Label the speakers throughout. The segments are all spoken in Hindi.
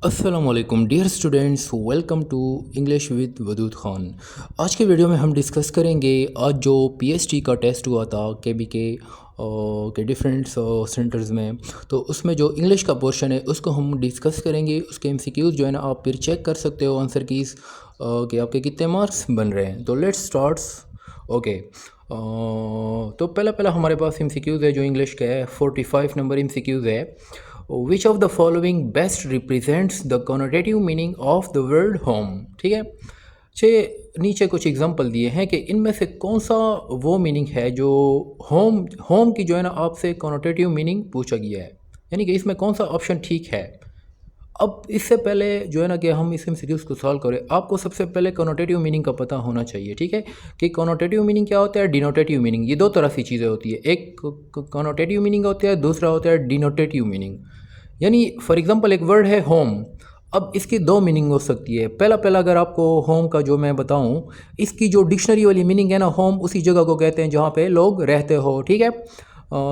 Speaker 1: अस्सलाम वालेकुम dear students, welcome to English with Wadood Khan. आज के वीडियो में हम डिस्कस करेंगे आज जो पीएसटी का टेस्ट हुआ था के डिफरेंट सेंटर्स में। तो उसमें जो इंग्लिश का पोर्शन है उसको हम डिस्कस करेंगे। उसके एमसीक्यूज़ जो है ना आप फिर चेक कर सकते हो आंसर कीज़ कि आपके कितने मार्क्स बन रहे हैं। तो लेट्स स्टार्ट्स। ओके, तो पहला हमारे पास एमसीक्यूज़ है जो इंग्लिश का है। 45 नंबर एमसीक्यूज़ है। Which of the following best represents the connotative meaning of the word home. ठीक है, नीचे कुछ एग्जांपल दिए हैं कि इनमें से कौन सा वो मीनिंग है जो होम की जो है ना आपसे कॉनोटेटिव मीनिंग पूछा गया है, यानी कि इसमें कौन सा ऑप्शन ठीक है। अब इससे पहले जो है ना कि हम इस एमसीक्यूज़ को सॉल्व करें, आपको सबसे पहले कॉनोटेटिव मीनिंग का पता होना चाहिए। ठीक है, कि कॉनोटेटिव मीनिंग क्या होता है, डिनोटेटिव मीनिंग। ये दो तरह की चीज़ें होती है, एक कॉनोटेटिव मीनिंग होता है, दूसरा होता है डिनोटेटिव मीनिंग। यानी फॉर एग्जांपल एक वर्ड है होम, अब इसकी दो मीनिंग हो सकती है। पहला अगर आपको होम का जो मैं बताऊं, इसकी जो डिक्शनरी वाली मीनिंग है ना, होम उसी जगह को कहते हैं जहाँ पे लोग रहते हो। ठीक है,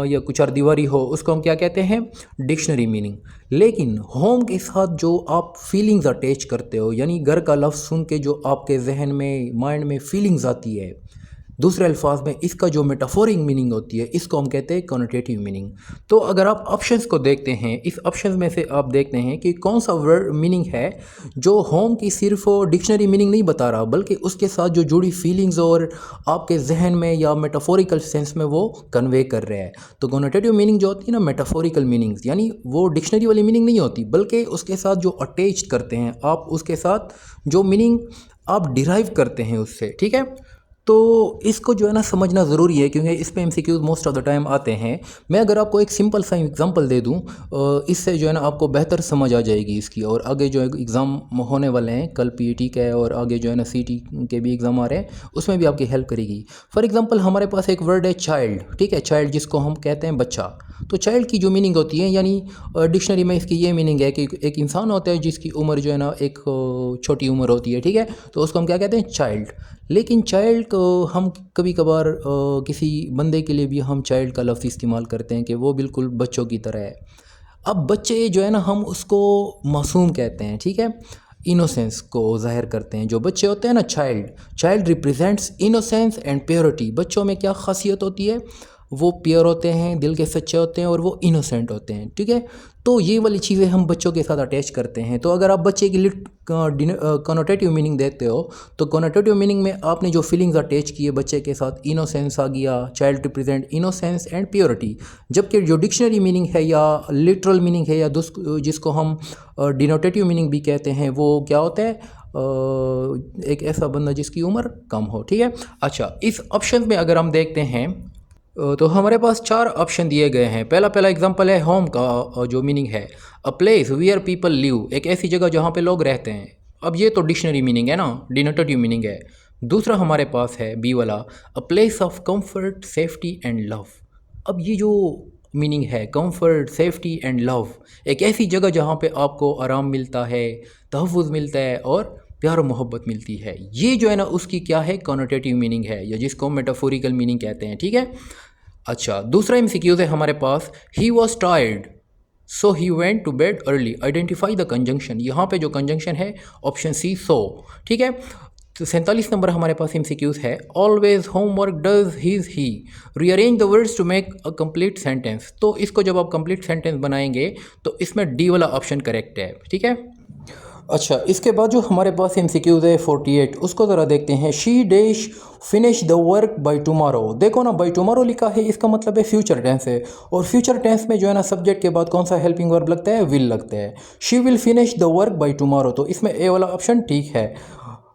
Speaker 1: या कुछ दीवारी हो, उसको हम क्या कहते हैं, डिक्शनरी मीनिंग। लेकिन होम के साथ जो आप फीलिंग्स अटैच करते हो, यानी घर का लफ्ज़ सुन के जो आपके जहन में माइंड में फीलिंग्स आती है, दूसरे अल्फाज में इसका जो मेटाफोरिक मीनिंग होती है, इसको हम कहते हैं कॉनोटेटिव मीनिंग। तो अगर आप ऑप्शंस को देखते हैं, इस ऑप्शंस में से आप देखते हैं कि कौन सा वर्ड मीनिंग है जो होम की सिर्फ डिक्शनरी मीनिंग नहीं बता रहा, बल्कि उसके साथ जो जुड़ी फीलिंग्स और आपके जहन में या मेटाफोरिकल सेंस में वो कन्वे कर रहा है। तो कॉनोटेटिव मीनिंग जो होती है ना, मेटाफोरिकल मीनिंग्स, यानी वो डिक्शनरी वाली मीनिंग नहीं होती, बल्कि उसके साथ जो अटैच करते हैं आप, उसके साथ जो मीनिंग आप डिराइव करते हैं उससे। ठीक है, तो इसको जो है ना समझना ज़रूरी है, क्योंकि इस पे MCQs most of the time आते हैं। मैं अगर आपको एक सिंपल सा एग्जांपल दे दूं, इससे जो है ना आपको बेहतर समझ आ जाएगी इसकी। और आगे जो है एग्ज़ाम होने वाले हैं, कल पीईटी का है और आगे जो है ना सीटी के भी एग्ज़ाम आ रहे हैं, उसमें भी आपकी हेल्प करेगी। फॉर एग्जांपल हमारे पास एक वर्ड है चाइल्ड। ठीक है, चाइल्ड जिसको हम कहते हैं बच्चा। तो चाइल्ड की जो मीनिंग होती है, यानी डिक्शनरी में इसकी ये मीनिंग है कि एक इंसान होता है जिसकी उम्र जो है ना एक छोटी उम्र होती है। ठीक है, तो उसको हम क्या कहते हैं, चाइल्ड। लेकिन चाइल्ड को हम कभी कभार किसी बंदे के लिए भी हम चाइल्ड का लफ्ज़ इस्तेमाल करते हैं कि वो बिल्कुल बच्चों की तरह है। अब बच्चे जो है ना हम उसको मासूम कहते हैं। ठीक है, इनोसेंस को जाहिर करते हैं जो बच्चे होते हैं ना, child represents innocence and purity. बच्चों में क्या खासियत होती है, वो प्योर होते हैं, दिल के सच्चे होते हैं और वो इनोसेंट होते हैं। ठीक है, तो ये वाली चीज़ें हम बच्चों के साथ अटैच करते हैं। तो अगर आप बच्चे की कॉनोटेटिव मीनिंग देते हो, तो कॉनोटेटिव मीनिंग में आपने जो फीलिंग्स अटैच किए बच्चे के साथ, इनोसेंस आ गया, child represent innocence and purity. जबकि जो डिक्शनरी मीनिंग है या लिटरल मीनिंग है या जिसको हम डिनोटेटिव मीनिंग भी कहते हैं, वो क्या होता है, एक ऐसा बंदा जिसकी उम्र कम हो। ठीक है, अच्छा, इस ऑप्शन में अगर हम देखते हैं तो हमारे पास चार ऑप्शन दिए गए हैं। पहला एग्जांपल है होम का, जो मीनिंग है a place where people live, एक ऐसी जगह जहाँ पे लोग रहते हैं। अब ये तो डिक्शनरी मीनिंग है ना, डिनोटेटिव मीनिंग है। दूसरा हमारे पास है बी वाला, a place of comfort safety and love. अब ये जो मीनिंग है कंफर्ट सेफ्टी एंड लव, एक ऐसी जगह जहाँ पे आपको आराम मिलता है, तहफ़्फ़ुज़ मिलता है और प्यार और मोहब्बत मिलती है। ये जो है ना उसकी क्या है, कॉनोटेटिव मीनिंग है, या जिसको मेटाफोरिकल मीनिंग कहते हैं। ठीक है, अच्छा, दूसरा एमसीक्यूज़ है हमारे पास, he was tired so he went to bed early, identify the conjunction. यहाँ पे जो कंजंक्शन है ऑप्शन सी, सो। ठीक है, तो 47 नंबर हमारे पास एमसीक्यूज़ है, always homework does his he, rearrange the words to make a complete sentence. तो इसको जब आप कंप्लीट सेंटेंस बनाएंगे तो इसमें डी वाला ऑप्शन करेक्ट है। ठीक है, अच्छा, इसके बाद जो हमारे पास एमसीक्यूज़ है 48, उसको ज़रा देखते हैं। She dash finish the work by tomorrow. देखो ना, बाय टुमारो लिखा है, इसका मतलब है फ्यूचर टेंस है, और फ्यूचर टेंस में जो है ना सब्जेक्ट के बाद कौन सा हेल्पिंग वर्ब लगता है, विल लगता है। She will finish the work by tomorrow, तो इसमें ए वाला ऑप्शन ठीक है।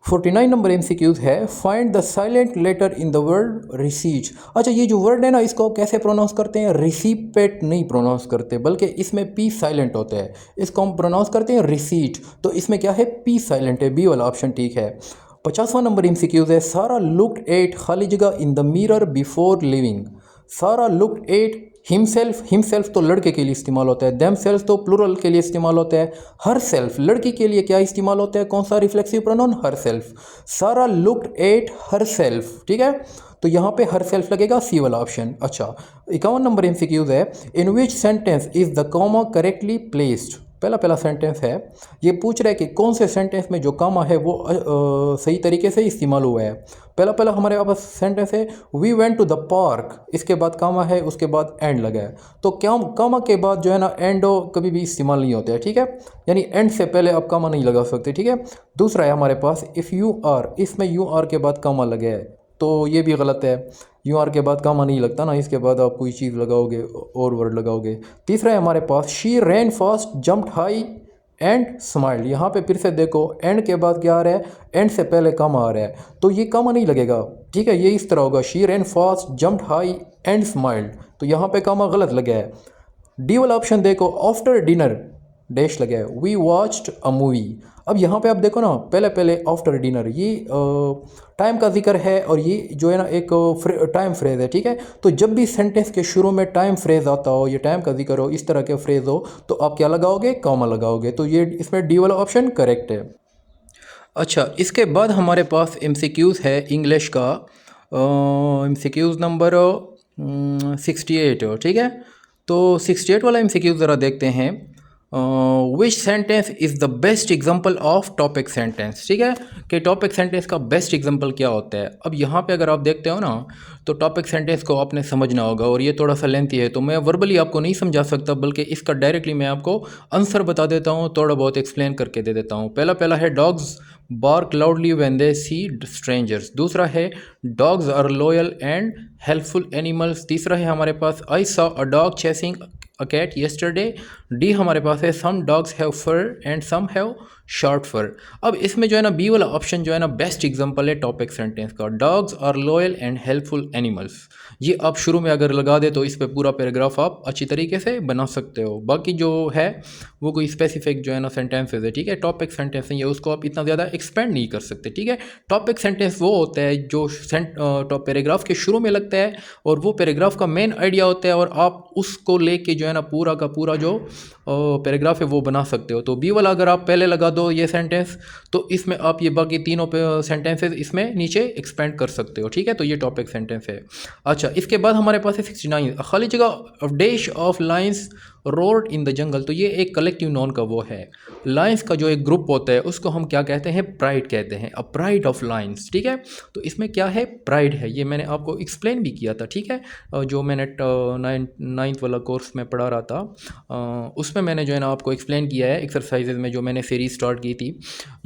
Speaker 1: 49 नंबर एमसीक्यूज़ है, find the silent letter in the word receipt. अच्छा, ये जो वर्ड है ना, इसको कैसे प्रोनाउंस करते हैं, रिसीपेट नहीं प्रोनाउंस करते, बल्कि इसमें पी साइलेंट होता है, इसको हम प्रोनाउंस करते हैं रिसीट। तो इसमें क्या है, पी साइलेंट है, बी वाला ऑप्शन ठीक है। 50वां नंबर एमसीक्यूज़ है, सारा लुक्ड एट खाली जगह in the mirror before living. सारा लुक्ड एट हिमसेल्फ तो लड़के के लिए इस्तेमाल होता है, देम सेल्फ तो प्लूरल के लिए इस्तेमाल होता है, हर सेल्फ लड़की के लिए क्या इस्तेमाल होता है, कौन सा रिफ्लेक्सिव प्रोनाउन, हर सेल्फ। सारा लुक्ड एट हर सेल्फ। ठीक है, तो यहाँ पे हर सेल्फ लगेगा, सी वाला ऑप्शन। अच्छा, 51 नंबर एमसीक्यूज है, in which sentence is the comma correctly placed. पहला पहला सेंटेंस है, ये पूछ रहा है कि कौन से सेंटेंस में जो कामा है वो सही तरीके से इस्तेमाल हुआ है। पहला पहला हमारे पास सेंटेंस है we went to the park, इसके बाद कामा है, उसके बाद एंड लगा है। तो क्या कामा के बाद जो है ना एंड कभी भी इस्तेमाल नहीं होता है, ठीक है, यानी एंड से पहले आप कामा नहीं लगा सकते, ठीक है। दूसरा है हमारे पास इफ़ यू आर, इसमें यू आर के बाद कामा लगा है, तो ये भी गलत है। यू आर के बाद कामा नहीं लगता ना, इसके बाद आप कोई चीज़ लगाओगे और वर्ड लगाओगे। तीसरा है हमारे पास she ran fast jumped high and smiled, यहाँ पे फिर से देखो एंड के बाद क्या आ रहा है, एंड से पहले कामा आ रहा है, तो ये कामा नहीं लगेगा, ठीक है। ये इस तरह होगा she ran fast jumped high and smiled, तो यहाँ पे कामा गलत लगा है। डी वाला ऑप्शन देखो आफ्टर डिनर डैश लगा है, वी वॉच्ड अ मूवी। अब यहाँ पे आप देखो ना पहले पहले आफ्टर डिनर, ये टाइम का जिक्र है और ये जो है ना एक टाइम फ्रेज है, ठीक है। तो जब भी सेंटेंस के शुरू में टाइम फ्रेज आता हो, ये टाइम का जिक्र हो, इस तरह के फ्रेज हो, तो आप क्या लगाओगे, कॉमा लगाओगे। तो ये इसमें डी वाला ऑप्शन करेक्ट है। अच्छा, इसके बाद हमारे पास एमसीक्यूज़ है इंग्लिश का, एमसीक्यूज़ नंबर 68, ठीक है। तो 68 वाला एमसीक्यूज़ ज़रा देखते हैं। विच sentence is the best example of topic sentence, ठीक है, कि टॉपिक सेंटेंस का बेस्ट एग्जाम्पल क्या होता है। अब यहाँ पे अगर आप देखते हो ना, तो टॉपिक सेंटेंस को आपने समझना होगा और ये थोड़ा सा लेंथी है, तो मैं वर्बली आपको नहीं समझा सकता, बल्कि इसका डायरेक्टली मैं आपको आंसर बता देता हूँ, थोड़ा बहुत एक्सप्लेन करके दे देता हूँ। पहला है dogs bark loudly when they see strangers. दूसरा है dogs are loyal and helpful animals. तीसरा है हमारे पास I saw a dog chasing a cat yesterday. D हमारे पास है some dogs have fur and some have short fur. अब इसमें जो है ना बी वाला ऑप्शन जो है ना बेस्ट एग्जांपल है टॉपिक सेंटेंस का, dogs are loyal and helpful animals. ये आप शुरू में अगर लगा दे तो इस पे पूरा पैराग्राफ आप अच्छी तरीके से बना सकते हो। बाकी जो है वो कोई स्पेसिफिक जो है ना सेंटेंसेज है, ठीक है, टॉपिक सेंटेंस है, उसको आप इतना ज़्यादा एक्सपेंड नहीं कर सकते, ठीक है। टॉपिक सेंटेंस वो होता है जो पैराग्राफ के शुरू में लगता है और वो पैराग्राफ का मेन आइडिया होता है, और आप उसको लेके जो है ना पूरा का पूरा जो पैराग्राफ है वो बना सकते हो। तो बी वाला अगर आप पहले लगा दो ये सेंटेंस, तो इसमें आप ये बाकी तीनों सेंटेंसेस इसमें नीचे एक्सपेंड कर सकते हो, ठीक है। तो ये टॉपिक सेंटेंस है। अच्छा, इसके बाद हमारे पास है 69, खाली जगह dash of lines road in the jungle. तो ये एक कलेक्टिव नॉन का वो है, लाइन्स का जो एक ग्रुप होता है उसको हम क्या कहते हैं, प्राइड कहते हैं, अ प्राइड ऑफ लाइन्स, ठीक है। तो इसमें क्या है, प्राइड है, ये मैंने आपको एक्सप्लेन भी किया था, ठीक है, जो मैंने नाइन्थ वाला कोर्स में पढ़ा रहा था, उसमें मैंने जो है ना आपको एक्सप्लेन किया है एक्सरसाइजेज में, जो मैंने सीरीज स्टार्ट की थी।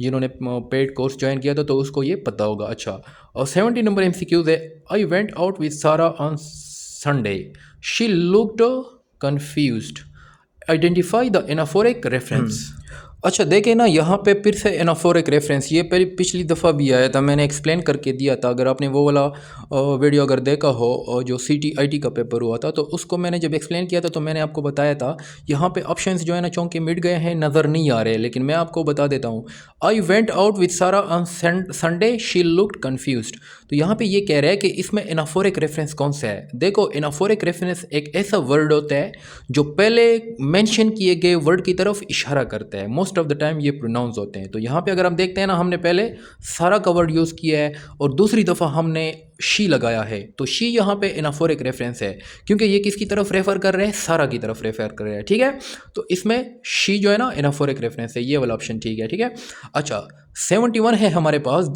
Speaker 1: जिन्होंने पेड कोर्स ज्वाइन किया था तो उसको ये पता होगा। अच्छा, और 70 नंबर एमसीक्यूज है, आई वेंट आउट विद सारा on Sunday, she looked confused, identify the anaphoric reference. अच्छा, देखें ना यहाँ पे फिर से एनाफोरिक रेफरेंस, ये पिछली दफ़ा भी आया था, मैंने एक्सप्लेन करके दिया था। अगर आपने वो वाला वीडियो अगर देखा हो जो CTIT का पेपर हुआ था, तो उसको मैंने जब एक्सप्लेन किया था तो मैंने आपको बताया था यहाँ पे ऑप्शंस जो है ना चौंके मिट गए हैं, नज़र नहीं आ रहे, लेकिन मैं आपको बता देता हूँ। आई वेंट आउट विद सारा on Sunday, she looked confused. तो यहाँ पे ये कह रहा है कि इसमें एनाफोरिक रेफरेंस कौन सा है। देखो, एनाफोरिक रेफरेंस एक ऐसा वर्ड होता है जो पहले मेंशन किए गए वर्ड की तरफ इशारा करता है। मोस्ट ऑफ द टाइम ये प्रोनाउंस होते हैं। तो यहाँ पे अगर हम देखते हैं ना, हमने पहले सारा का वर्ड यूज़ किया है और दूसरी दफ़ा हमने शी लगाया है, तो शी यहाँ पे एनाफोरिक रेफरेंस है, क्योंकि ये किसकी तरफ रेफ़र कर रहे हैं, सारा की तरफ रेफ़र कर रहे हैं, ठीक है। तो इसमें शी जो है ना एनाफोरिक रेफरेंस है, ये वाला ऑप्शन ठीक है, ठीक है। अच्छा, 71 है हमारे पास,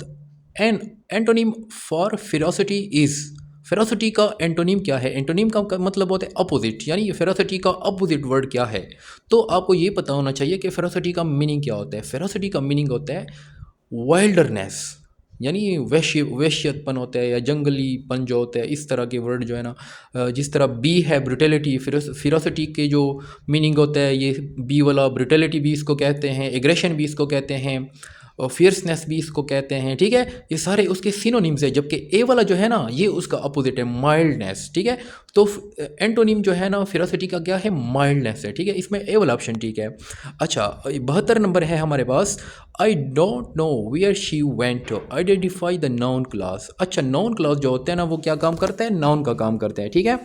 Speaker 1: N antonym for ferocity is. Ferocity का एंटोनिम क्या है, एंटोनिम का मतलब होता है अपोजिट, यानी फेरोसिटी का अपोजिट वर्ड क्या है। तो आपको ये पता होना चाहिए कि फेरोसिटी का मीनिंग क्या होता है। फेरोसिटी का मीनिंग होता है वाइल्डरनेस, यानी वैश्यतपन होता है, या जंगलीपन जो होता है, इस तरह के वर्ड जो है ना। जिस तरह बी है ब्रुटैलिटी, फेरोसिटी के जो मीनिंग होता है, ये बी वाला ब्रुटैलिटी भी इसको कहते हैं, एग्रेशन भी इसको कहते हैं, और फियर्सनेस भी इसको कहते हैं, ठीक है। ये सारे उसके सिनोनिम्स है, जबकि ए वाला जो है ना ये उसका अपोजिट है, माइल्डनेस, ठीक है। तो एंटोनिम जो है ना फेरोसिटी का क्या है, माइल्डनेस है, ठीक है। इसमें ए वाला ऑप्शन ठीक है। अच्छा, 72 नंबर है हमारे पास, I don't know where she went to, identify the noun clause. अच्छा, नाउन क्लास जो होते हैं ना वो क्या काम करते हैं, नाउन का काम करते हैं, ठीक है।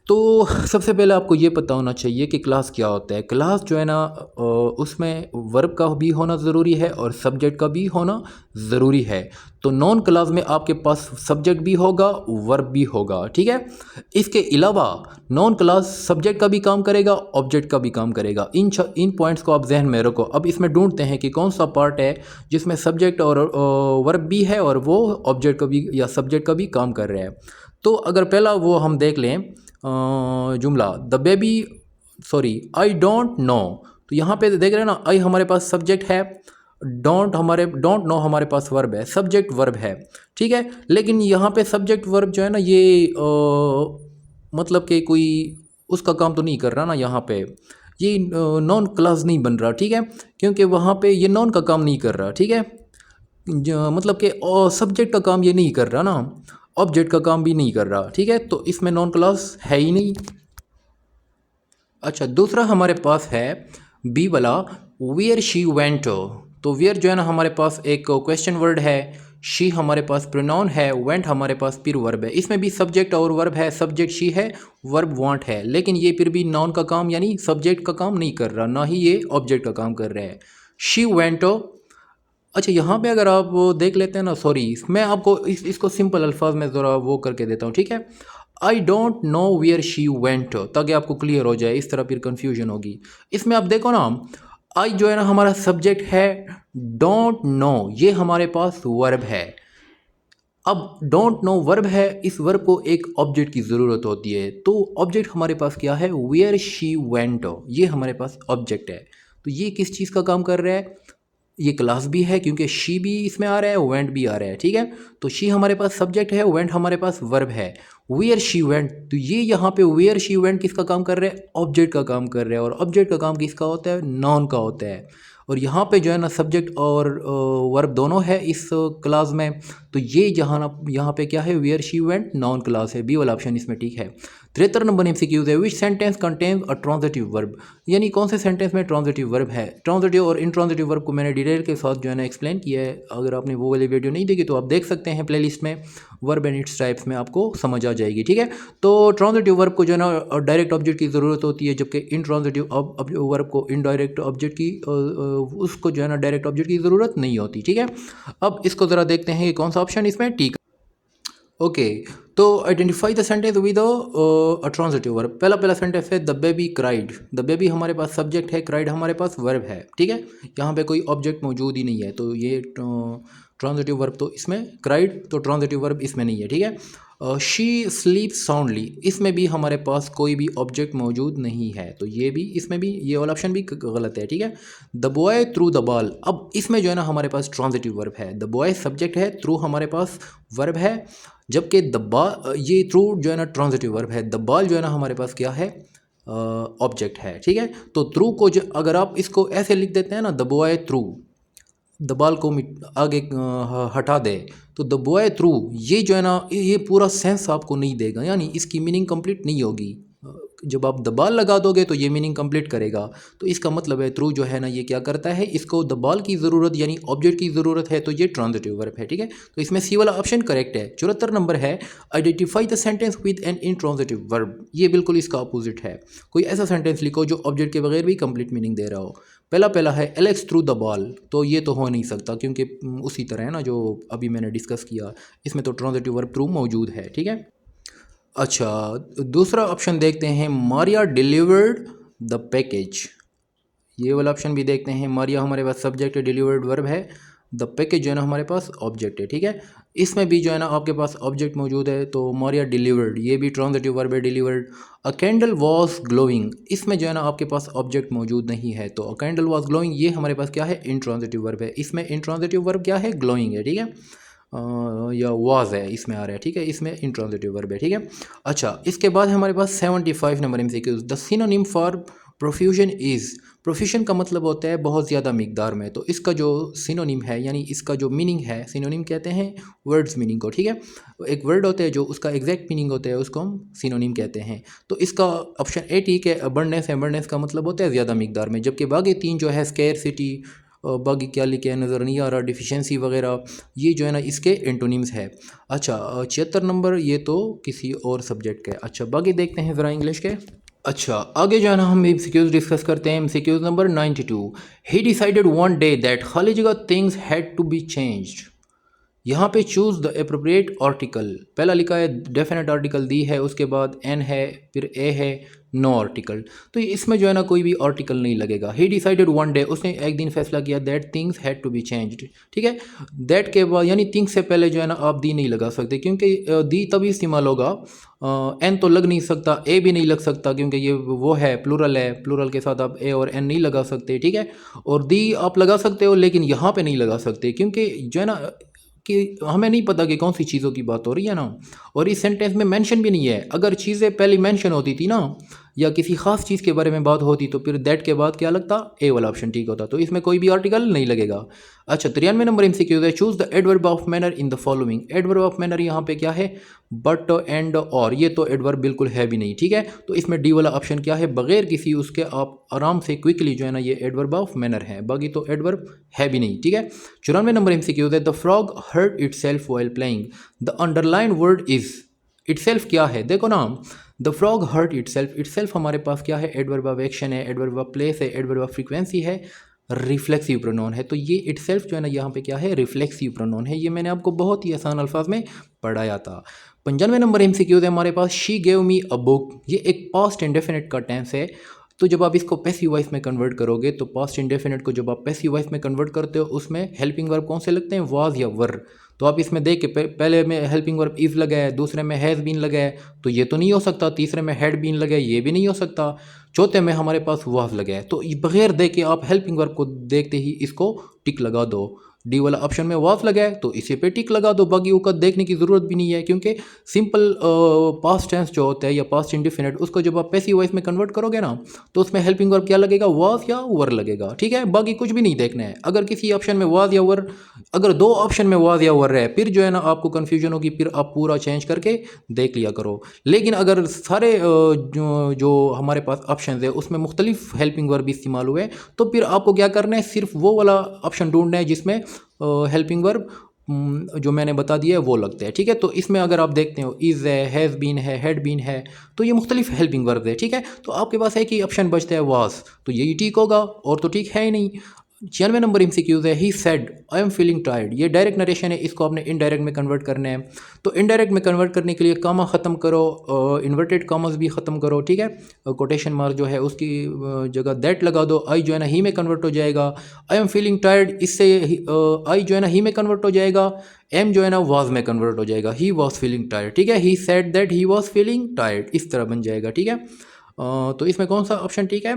Speaker 1: तो सबसे पहले आपको ये पता होना चाहिए कि क्लास क्या होता है। क्लास जो है ना उसमें वर्ब का भी होना ज़रूरी है और सब्जेक्ट का भी होना ज़रूरी है। तो नॉन क्लास में आपके पास सब्जेक्ट भी होगा, वर्ब भी होगा, ठीक है। इसके अलावा नॉन क्लास सब्जेक्ट का भी काम करेगा, ऑब्जेक्ट का भी काम करेगा। इन पॉइंट्स को आप जहन में रखो। अब इसमें ढूंढते हैं कि कौन सा पार्ट है जिसमें सब्जेक्ट और वर्ब भी है और वो ऑब्जेक्ट का भी या सब्जेक्ट का भी काम कर रहा है। तो अगर पहला वो हम देख लें जुमला, the baby, sorry, I don't no. तो यहाँ पे देख रहे हैं ना, आई हमारे पास सब्जेक्ट है, डोंट नो हमारे पास वर्ब है, सब्जेक्ट वर्ब है, ठीक है। लेकिन यहाँ पे सब्जेक्ट वर्ब जो है ना ये मतलब कि कोई उसका काम तो नहीं कर रहा ना यहाँ पे, ये नॉन क्लास नहीं बन रहा, ठीक है, क्योंकि वहाँ पे ये नॉन का काम नहीं कर रहा, ठीक है। मतलब कि सब्जेक्ट का काम ये नहीं कर रहा ना, ऑब्जेक्ट का काम भी नहीं कर रहा, ठीक है। तो इसमें नॉन क्लास है ही नहीं। अच्छा, दूसरा हमारे पास है बी वाला, वेयर शी वेंट। तो वेयर जो है ना हमारे पास एक क्वेश्चन वर्ड है, शी हमारे पास प्रोनाउन है, वेंट हमारे पास फिर वर्ब है। इसमें भी सब्जेक्ट और वर्ब है, सब्जेक्ट शी है, वर्ब वांट है, लेकिन ये फिर भी नॉन का काम यानी सब्जेक्ट का काम नहीं कर रहा, ना ही ये ऑब्जेक्ट का काम कर रहा है। She Vento. अच्छा, यहाँ पे अगर आप वो देख लेते हैं ना, सॉरी, मैं आपको इसको सिंपल अल्फाज में ज़रा वो करके देता हूँ, ठीक है। I don't know where she went, ताकि आपको क्लियर हो जाए, इस तरह फिर कन्फ्यूजन होगी। इसमें आप देखो ना, आई जो है ना हमारा सब्जेक्ट है, डोंट नो ये हमारे पास वर्ब है। अब डोंट नो वर्ब है, इस वर्ब को एक ऑब्जेक्ट की ज़रूरत होती है। तो ऑब्जेक्ट हमारे पास क्या है, वेयर शी वेंट, ये हमारे पास ऑब्जेक्ट है। तो ये किस चीज़ का काम कर रहा है, ये क्लास भी है क्योंकि शी भी इसमें आ रहा है, वेंट भी आ रहा है, ठीक है। तो शी हमारे पास सब्जेक्ट है, वेंट हमारे पास वर्ब है। वेयर शी वेंट, तो ये यहाँ पे वेयर शी वेंट किसका काम कर रहा है, ऑब्जेक्ट का काम कर रहा है। और ऑब्जेक्ट का काम किसका होता है, नॉन का होता है। और यहाँ पे जो है ना सब्जेक्ट और वर्ब दोनों है इस क्लास में। तो ये यहाँ पे क्या है, where she went noun clause है, बी वाला ऑप्शन इसमें ठीक है। 73 नंबर एमसीक्यूज है, which sentence contains a transitive verb, यानी कौन से सेंटेंस में ट्रांजिटिव वर्ब है। ट्रांजिटिव और इंट्रांजिटिव वर्ब को मैंने डिटेल के साथ जो है ना एक्सप्लेन किया है। अगर आपने वो वाली वीडियो नहीं देखी तो आप देख सकते हैं प्लेलिस्ट में, वर्ब एंड इट्स टाइप्स में आपको समझ आ जाएगी, ठीक है। तो ट्रांजिटिव वर्ब को जो है ना डायरेक्ट ऑब्जेक्ट की ज़रूरत होती है, जबकि इंट्रांजिटिव वर्ब को इनडायरेक्ट ऑब्जेक्ट की उसको जो है ना डायरेक्ट ऑब्जेक्ट की ज़रूरत नहीं होती, ठीक है। अब इसको ज़रा देखते हैं कि कौन सा ऑप्शन इसमें ठीक है। ओके, तो identify the sentence with a transitive verb. पहला सेंटेंस है the baby cried. The baby हमारे पास सब्जेक्ट है, क्राइड हमारे पास वर्ब है, ठीक है। यहाँ पे कोई ऑब्जेक्ट मौजूद ही नहीं है, तो ये ट्रांजिटिव वर्ब तो इसमें क्राइड, तो ट्रांजिटिव वर्ब इसमें नहीं है, ठीक है। शी स्लीप साउंडली, इसमें भी हमारे पास कोई भी ऑब्जेक्ट मौजूद नहीं है, तो ये भी इसमें भी ये वाला ऑप्शन भी गलत है, ठीक है। The boy through the ball, अब इसमें जो है ना हमारे पास ट्रांजिटिव वर्ब है, द बॉय सब्जेक्ट है, थ्रू हमारे पास वर्ब है, जबकि द बॉल, ये थ्रू जो है ना ट्रांजिटिव वर्ब है, द बॉल जो है ना हमारे पास क्या है, ऑब्जेक्ट है, ठीक है। तो थ्रू को जो अगर आप इसको ऐसे लिख देते हैं ना, the boy through, the ball को आगे हटा दे, तो द बॉय थ्रू ये जो है ना ये पूरा सेंस आपको नहीं देगा, यानी इसकी मीनिंग कंप्लीट नहीं होगी। जब आप द बॉल लगा दोगे तो ये मीनिंग कंप्लीट करेगा। तो इसका मतलब है थ्रू जो है ना ये क्या करता है, इसको द बॉल की ज़रूरत यानी ऑब्जेक्ट की ज़रूरत है, तो ये ट्रांजिटिव वर्ब है, ठीक है। तो इसमें सी वाला ऑप्शन करेक्ट है। 74 नंबर है, identify the sentence with an intransitive verb, ये बिल्कुल इसका अपोजिट है। कोई ऐसा सेंटेंस लिखो जो ऑब्जेक्ट के बगैर भी कंप्लीट मीनिंग दे रहा हो। पहला है एलेक्स थ्रू द बॉल, तो ये तो हो नहीं सकता क्योंकि उसी तरह है ना जो अभी मैंने डिस्कस किया, इसमें तो ट्रांजिटिव वर्ब थ्रू मौजूद है, ठीक है। अच्छा, दूसरा ऑप्शन देखते हैं, मारिया डिलीवर्ड द पैकेज। ये वाला ऑप्शन भी देखते हैं। मारिया हमारे पास सब्जेक्ट है, डिलीवर्ड वर्ब है, द पैकेज जो है ना हमारे पास ऑब्जेक्ट है, ठीक है। इसमें भी जो है ना आपके पास ऑब्जेक्ट मौजूद है, तो मारिया डिलीवर्ड ये भी ट्रांजिटिव वर्ब है, delivered. A candle was glowing, इसमें जो है ना आपके पास ऑब्जेक्ट मौजूद नहीं है, तो अ कैंडल वॉज ग्लोइंग ये हमारे पास क्या है, इंट्रांजिटिव वर्ब है। इसमें इंट्रांजिटिव वर्ब क्या है, ग्लोइंग है, ठीक है। या वाज है इसमें आ रहा है, ठीक है, इसमें इंट्रांजिटिव वर्ब है, ठीक है। अच्छा, इसके बाद हमारे पास 75 number MCQs, the synonym for profusion is, profusion का मतलब होता है बहुत ज़्यादा मिकदार में, तो इसका जो सिनोनिम है यानी इसका जो मीनिंग है, सिनोनिम कहते हैं वर्ड्स मीनिंग को, ठीक है। एक वर्ड होता है जो उसका एग्जैक्ट मीनिंग होता है उसको हम सिनोनिम कहते हैं। तो इसका ऑप्शन ए ठीक है, अबंडेंस है, अबंडेंस का मतलब होता है ज़्यादा मिकदार में, जबकि बाकी तीन जो है स्केरसिटी, बाकी क्या लिखे है नज़र नहीं आ रहा, डिफिशेंसी वगैरह, ये जो है ना इसके एंटोनिम्स है। अच्छा 76 नंबर ये तो किसी और सब्जेक्ट के। अच्छा बाकी देखते हैं ज़रा इंग्लिश के। अच्छा आगे जो है ना हम एमसीक्यूज डिस्कस करते हैं। MCQs number 92, he decided one day that खाली जगह things had to be changed. यहाँ पे चूज़ द अप्रोप्रिएट आर्टिकल, पहला लिखा है डेफिनेट आर्टिकल दी है, उसके बाद एन है, फिर ए है, नो आर्टिकल। तो इसमें जो है ना कोई भी आर्टिकल नहीं लगेगा। ही डिसाइडेड वन डे, उसने एक दिन फैसला किया, that things had to be changed. ठीक है, दैट के बाद यानी थिंग्स से पहले जो है ना आप दी नहीं लगा सकते, क्योंकि दी तभी इस्तेमाल होगा, एन तो लग नहीं सकता, ए भी नहीं लग सकता, क्योंकि ये वो है प्लूरल है, प्लूरल के साथ आप ए और एन नहीं लगा सकते। ठीक है, और दी आप लगा सकते हो लेकिन यहाँ पे नहीं लगा सकते, क्योंकि जो है ना कि हमें नहीं पता कि कौन सी चीज़ों की बात हो रही है ना, और इस सेंटेंस में मेंशन भी नहीं है। अगर चीज़ें पहले मेंशन होती थी ना, या किसी खास चीज़ के बारे में बात होती, तो फिर दैट के बाद क्या लगता, ए वाला ऑप्शन ठीक होता, तो इसमें कोई भी आर्टिकल नहीं लगेगा। अच्छा 93 नंबर एमसीक्यू है, choose the adverb of manner in the following. Adverb of manner यहाँ पे क्या है, बट एंड और, ये तो एडवर्ब बिल्कुल है भी नहीं। ठीक है, तो इसमें डी वाला ऑप्शन क्या है, बगैर किसी उसके आप आराम से क्विकली जो है ना ये एडवर्ब ऑफ मैनर है, बाकी तो एडवर्ब है भी नहीं। ठीक है, 94 नंबर एमसीक्यू है, the frog hurt itself while playing. The underline word is, itself क्या है, देखो ना, the frog hurt itself, itself हमारे पास क्या है, एडवर्ब ऑफ एक्शन है, एडवर्ब ऑफ प्लेस है, एडवर्ब ऑफ फ्रीक्वेंसी है, रिफ्लेक्सिव प्रोनाउन है। तो ये इटसेल्फ जो है ना यहाँ पे क्या है, रिफ्लेक्सिव प्रोनाउन है। ये मैंने आपको बहुत ही आसान अल्फाज में पढ़ाया था। 95 नंबर एमसीक्यू है हमारे पास, she gave me a book. ये एक पास्ट इंडेफिनिट का टेंस है, तो जब आप इसको पैसिव वॉइस में कन्वर्ट करोगे, तो पास्ट इंडेफिनिट को जब आप पैसिव वॉइस में कन्वर्ट करते हो, उसमें हेल्पिंग वर्ब कौन से लगते हैं, वाज या वर। तो आप इसमें देख के पहले में हेल्पिंग वर्ब इज़ लगा है, दूसरे में हैज़ बीन लगा है, तो ये तो नहीं हो सकता। तीसरे में हैड बीन लगा है, ये भी नहीं हो सकता। चौथे में हमारे पास वाज लगा है, तो बगैर देख के आप हेल्पिंग वर्ब को देखते ही इसको टिक लगा दो। डी वाला ऑप्शन में वाफ लगा है तो इसी पे टिक लगा दो, बाकी उसका देखने की ज़रूरत भी नहीं है, क्योंकि सिंपल पास्ट टेंस जो होता है या पास्ट इंडिफिनिट, उसको जब आप पैसिव वॉइस में कन्वर्ट करोगे ना, तो उसमें हेल्पिंग वर्ब क्या लगेगा, वाज या वर लगेगा। ठीक है, बाकी कुछ भी नहीं देखना है। अगर किसी ऑप्शन में वाज या वर, अगर दो ऑप्शन में वाज या वर है, फिर जो है ना आपको कन्फ्यूजन होगी, फिर आप पूरा चेंज करके देख लिया करो। लेकिन अगर सारे जो हमारे पास ऑप्शन है उसमें मुख्तलिफ हेल्पिंग वर्ब इस्तेमाल हुए, तो फिर आपको क्या करना है, सिर्फ वो वाला ऑप्शन ढूंढना है जिसमें हेल्पिंग वर्ब जो मैंने बता दिया है वो लगते हैं। ठीक है, तो इसमें अगर आप देखते हो इज़ है, हैज़ बीन है, हैड बीन है, तो ये मुख्तलिफ हेल्पिंग वर्ब है। ठीक है, तो आपके पास एक ही ऑप्शन बचता है वाज, तो यही ठीक होगा, और तो ठीक है ही नहीं। 96 नंबर एमसीक्यूज है, he said I am feeling tired. ये डायरेक्ट नरेशन है, इसको आपने इनडायरेक्ट में कन्वर्ट करना है। तो इनडायरेक्ट में कन्वर्ट करने के लिए कामा ख़त्म करो, इन्वर्टेड कामस भी ख़त्म करो। ठीक है, कोटेशन मार्क जो है उसकी जगह दैट लगा दो। आई जो है ना ही में कन्वर्ट हो जाएगा, आई एम फीलिंग टायर्ड, इससे आई जो है ना ही में कन्वर्ट हो जाएगा, एम जो है ना वाज में कन्वर्ट हो जाएगा, ही वॉज फीलिंग टायर्ड। ठीक है, he said that he was feeling tired, इस तरह बन जाएगा। ठीक है, तो इसमें कौन सा ऑप्शन ठीक है,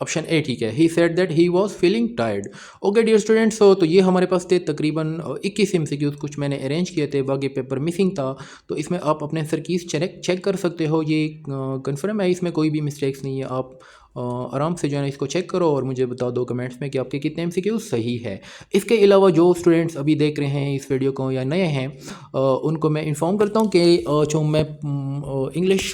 Speaker 1: ऑप्शन ए ठीक है, he said that he was feeling tired. Okay dear students, तो ये हमारे पास थे तकरीबन 21 एमसीक्यूज, कुछ मैंने अरेंज किए थे, बाकी पेपर मिसिंग था, तो इसमें आप अपने आंसर कीज चेक कर सकते हो। ये कंफर्म है, इसमें कोई भी मिस्टेक्स नहीं है। आप आराम से जो है ना इसको चेक करो और मुझे बता दो कमेंट्स में कि आपके कितने एमसीक्यूज सही है। इसके अलावा जो स्टूडेंट्स अभी देख रहे हैं इस वीडियो को या नए हैं, उनको मैं इन्फॉर्म करता हूँ कि जो मैं इंग्लिश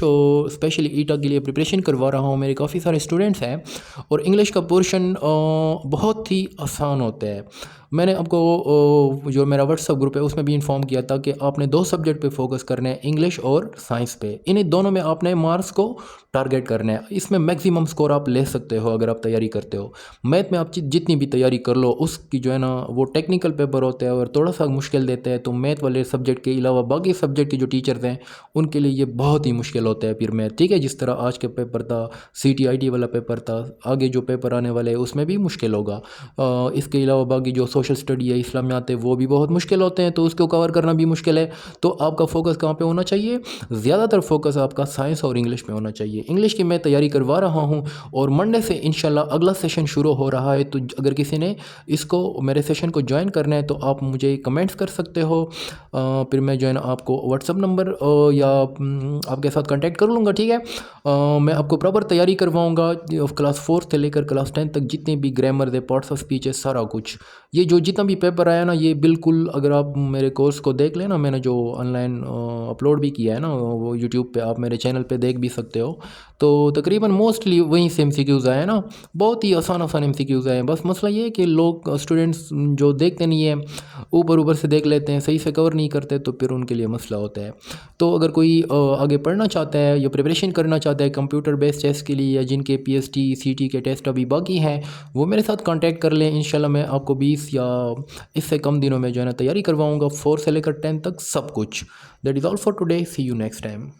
Speaker 1: स्पेशली ईटा के लिए प्रिपरेशन करवा रहा हूँ, मेरे काफ़ी सारे स्टूडेंट्स हैं और इंग्लिश का पोर्शन बहुत ही आसान होता है। मैंने आपको जो मेरा व्हाट्सअप ग्रुप है उसमें भी इन्फॉर्म किया था कि आपने दो सब्जेक्ट पे फोकस करना है, इंग्लिश और साइंस पे। इन्हीं दोनों में आपने मार्क्स को टारगेट करना है, इसमें मैक्सिमम स्कोर आप ले सकते हो अगर आप तैयारी करते हो। मैथ में आप जितनी भी तैयारी कर लो, उसकी जो है ना वो टेक्निकल पेपर होता है और थोड़ा सा मुश्किल देते हैं, तो मैथ वाले सब्जेक्ट के अलावा बाकी सब्जेक्ट के जो टीचर्स हैं उनके लिए ये बहुत ही मुश्किल होता है फिर मैथ। ठीक है, जिस तरह आज के पेपर था, CTIT वाला पेपर था, आगे जो पेपर आने वाले हैं उसमें भी मुश्किल होगा। इसके अलावा बाकी जो सोशल स्टडी है, इस्लामियात है, वो भी बहुत मुश्किल होते हैं, तो उसको कवर करना भी मुश्किल है। तो आपका फोकस कहाँ पे होना चाहिए, ज़्यादातर फोकस आपका साइंस और इंग्लिश में होना चाहिए। इंग्लिश की मैं तैयारी करवा रहा हूँ और मंडे से इंशाल्लाह अगला सेशन शुरू हो रहा है, तो अगर किसी ने इसको मेरे सेशन को ज्वाइन करना है तो आप मुझे कमेंट्स कर सकते हो, फिर मैं जो है ना आपको व्हाट्सअप नंबर या आपके साथ कांटेक्ट कर लूँगा। ठीक है, मैं आपको प्रॉपर तैयारी करवाऊँगा, क्लास 4 से लेकर क्लास 10 तक जितने भी ग्रामर है, पार्ट्स ऑफ स्पीच है, सारा कुछ। ये जो जितना भी पेपर आया ना, ये बिल्कुल अगर आप मेरे कोर्स को देख लेना, मैंने जो ऑनलाइन अपलोड भी किया है ना, वो यूट्यूब पे आप मेरे चैनल पे देख भी सकते हो। तो तकरीबन मोस्टली वहीं से MCQs आए हैं ना, बहुत ही आसान आसान MCQs आए हैं। बस मसला ये है कि लोग स्टूडेंट्स जो देखते नहीं है, ऊपर ऊपर से देख लेते हैं, सही से कवर नहीं करते, तो फिर उनके लिए मसला होता है। तो अगर कोई आगे पढ़ना चाहता है या प्रिपरेशन करना चाहता है कंप्यूटर बेस्ड टेस्ट के लिए, या जिनके PST CT के टेस्ट अभी बाकी हैं, वो मेरे साथ कांटेक्ट कर लें। इंशाल्लाह मैं आपको 20 या इससे कम दिनों में जो है ना तैयारी करवाऊँगा, 4 से लेकर 10 तक सब कुछ। That is all for today, see you next time.